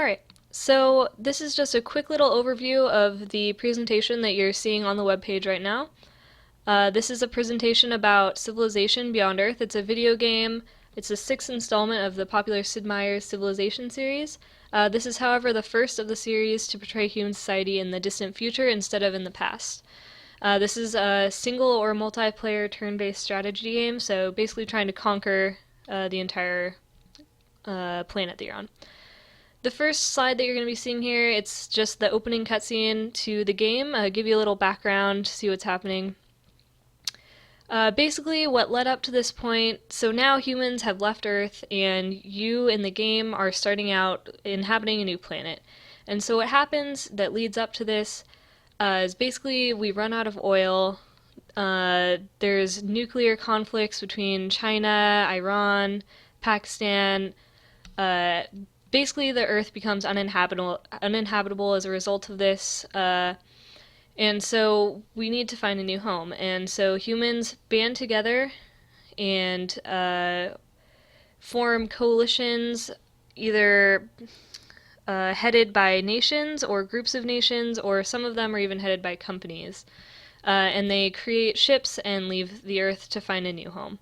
Alright, so this is just a quick little overview of the presentation that you're seeing on the webpage right now. This is a presentation about Civilization Beyond Earth. It's a video game. It's the sixth installment of the popular Sid Meier's Civilization series. This is, however, the first of the series to portray human society in the distant future instead of in the past. This is a single or multiplayer turn-based strategy game, so basically trying to conquer the entire planet that you're on. The first slide that you're going to be seeing here, it's just the opening cutscene to the game, give you a little background, see what's happening. Basically, what led up to this point, so now humans have left Earth, and you in the game are starting out inhabiting a new planet. And so what happens that leads up to this is basically we run out of oil, there's nuclear conflicts between China, Iran, Pakistan, basically the Earth becomes uninhabitable as a result of this, and so we need to find a new home. And so humans band together and form coalitions, either headed by nations or groups of nations, or some of them are even headed by companies. And they create ships and leave the Earth to find a new home.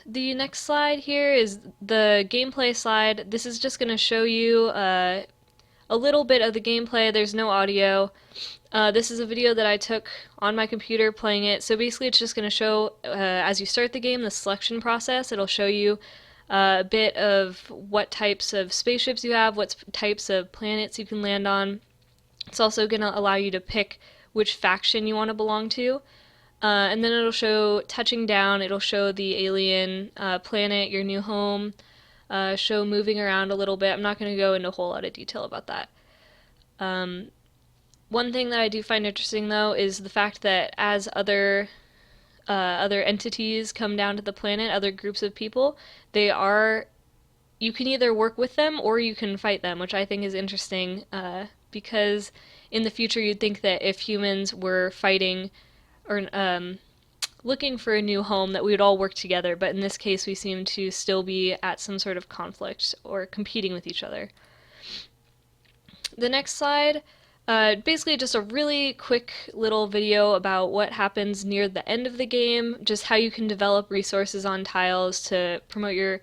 The next slide here is the gameplay slide. This is just going to show you a little bit of the gameplay. There's no audio. This is a video that I took on my computer playing it. So basically it's just going to show, as you start the game, the selection process. It'll show you a bit of what types of spaceships you have, what types of planets you can land on. It's also going to allow you to pick which faction you want to belong to. And then it'll show touching down, it'll show the alien planet, your new home, show moving around a little bit. I'm not going to go into a whole lot of detail about that. One thing that I do find interesting, though, is the fact that as other entities come down to the planet, other groups of people, you can either work with them or you can fight them, which I think is interesting, because in the future you'd think that if humans were fighting or looking for a new home that we would all work together, but in this case we seem to still be at some sort of conflict or competing with each other. The next slide, basically just a really quick little video about what happens near the end of the game, just how you can develop resources on tiles to promote your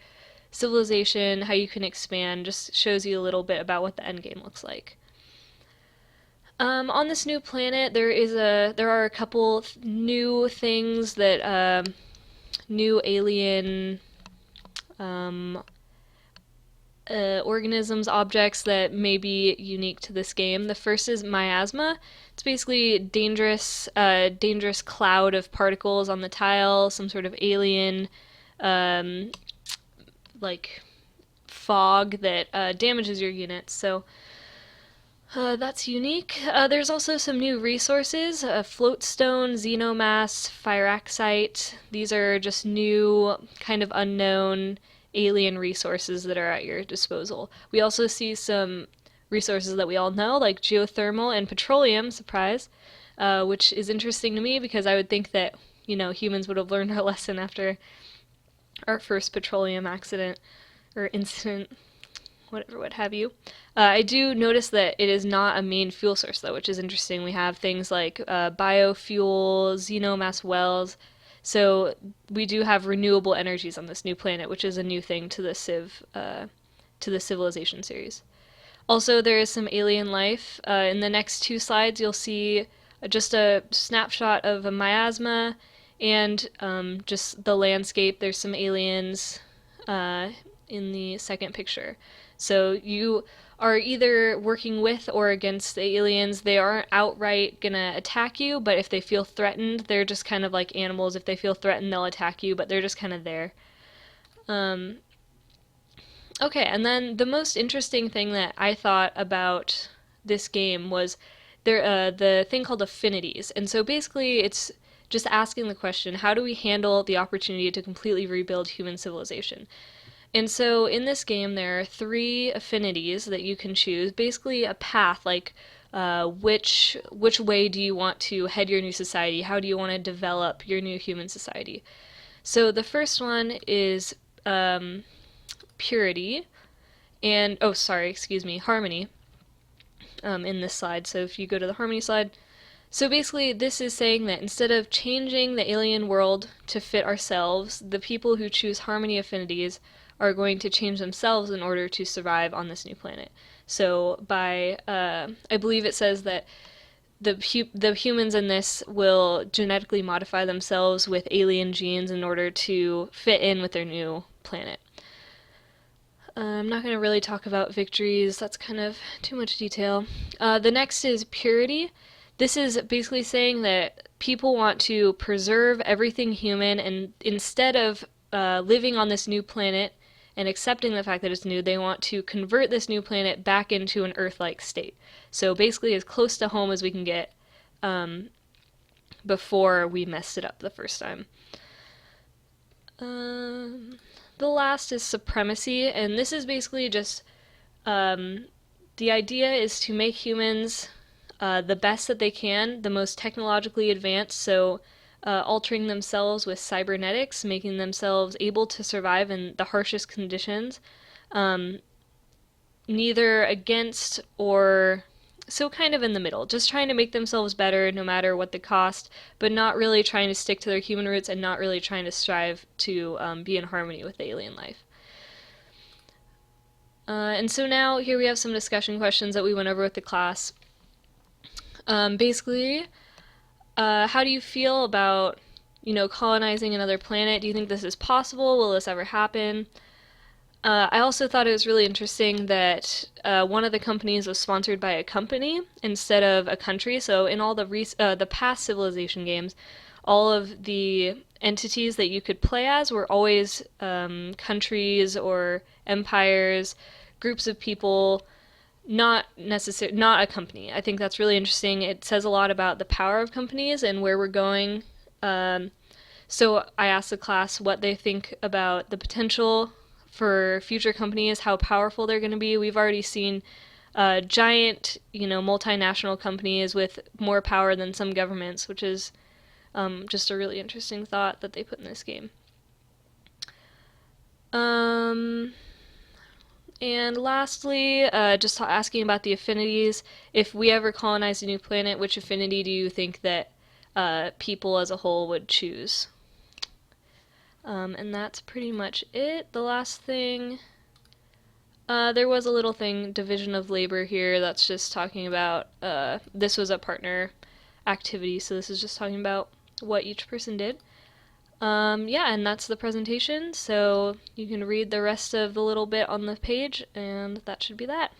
civilization, how you can expand, just shows you a little bit about what the end game looks like. On this new planet, there are a couple new things that new alien organisms, objects that may be unique to this game. The first is miasma. It's basically a dangerous cloud of particles on the tile, some sort of alien like fog that damages your units. So that's unique. There's also some new resources, floatstone, xenomass, fyraxite. These are just new, kind of unknown alien resources that are at your disposal. We also see some resources that we all know, like geothermal and petroleum, surprise, which is interesting to me because I would think that, humans would have learned our lesson after our first petroleum accident or incident, whatever, what have you. I do notice that it is not a main fuel source, though, which is interesting. We have things like biofuel, xenomass wells, so we do have renewable energies on this new planet, which is a new thing to the Civilization series. Also, there is some alien life. In the next two slides, you'll see just a snapshot of a miasma and just the landscape. There's some aliens in the second picture. So you are either working with or against the aliens. They aren't outright gonna attack you, but if they feel threatened, they're just kind of like animals. If they feel threatened, they'll attack you, but they're just kind of there. Okay, and then the most interesting thing that I thought about this game was the thing called affinities. And so basically it's just asking the question, how do we handle the opportunity to completely rebuild human civilization? And so in this game, there are 3 affinities that you can choose. Basically, a path, like which way do you want to head your new society? How do you want to develop your new human society? So the first one is purity, And, oh, sorry, excuse me, Harmony, in this slide. So if you go to the Harmony slide, so basically, this is saying that instead of changing the alien world to fit ourselves, the people who choose Harmony affinities are going to change themselves in order to survive on this new planet. So I believe it says that the humans in this will genetically modify themselves with alien genes in order to fit in with their new planet. I'm not going to really talk about victories, that's kind of too much detail. The next is purity. This is basically saying that people want to preserve everything human, and instead of living on this new planet and accepting the fact that it's new, they want to convert this new planet back into an Earth-like state. So basically as close to home as we can get before we messed it up the first time. The last is supremacy, and this is basically just the idea is to make humans the best that they can, the most technologically advanced, so altering themselves with cybernetics, making themselves able to survive in the harshest conditions, neither against or so kind of in the middle, just trying to make themselves better no matter what the cost, but not really trying to stick to their human roots and not really trying to strive to be in harmony with the alien life. And so now here we have some discussion questions that we went over with the class. Basically, how do you feel about, colonizing another planet? Do you think this is possible? Will this ever happen? I also thought it was really interesting that one of the companies was sponsored by a company instead of a country. So in all the past Civilization games, all of the entities that you could play as were always countries or empires, groups of people, not a company. I think that's really interesting. It says a lot about the power of companies and where we're going. So I asked the class what they think about the potential for future companies, how powerful they're going to be. We've already seen giant, multinational companies with more power than some governments, which is just a really interesting thought that they put in this game. And lastly, just asking about the affinities. If we ever colonize a new planet, which affinity do you think that people as a whole would choose? And that's pretty much it. The last thing, there was a little thing, division of labor here, that's just talking about, this was a partner activity, so this is just talking about what each person did. Yeah, and that's the presentation, so you can read the rest of the little bit on the page, and that should be that.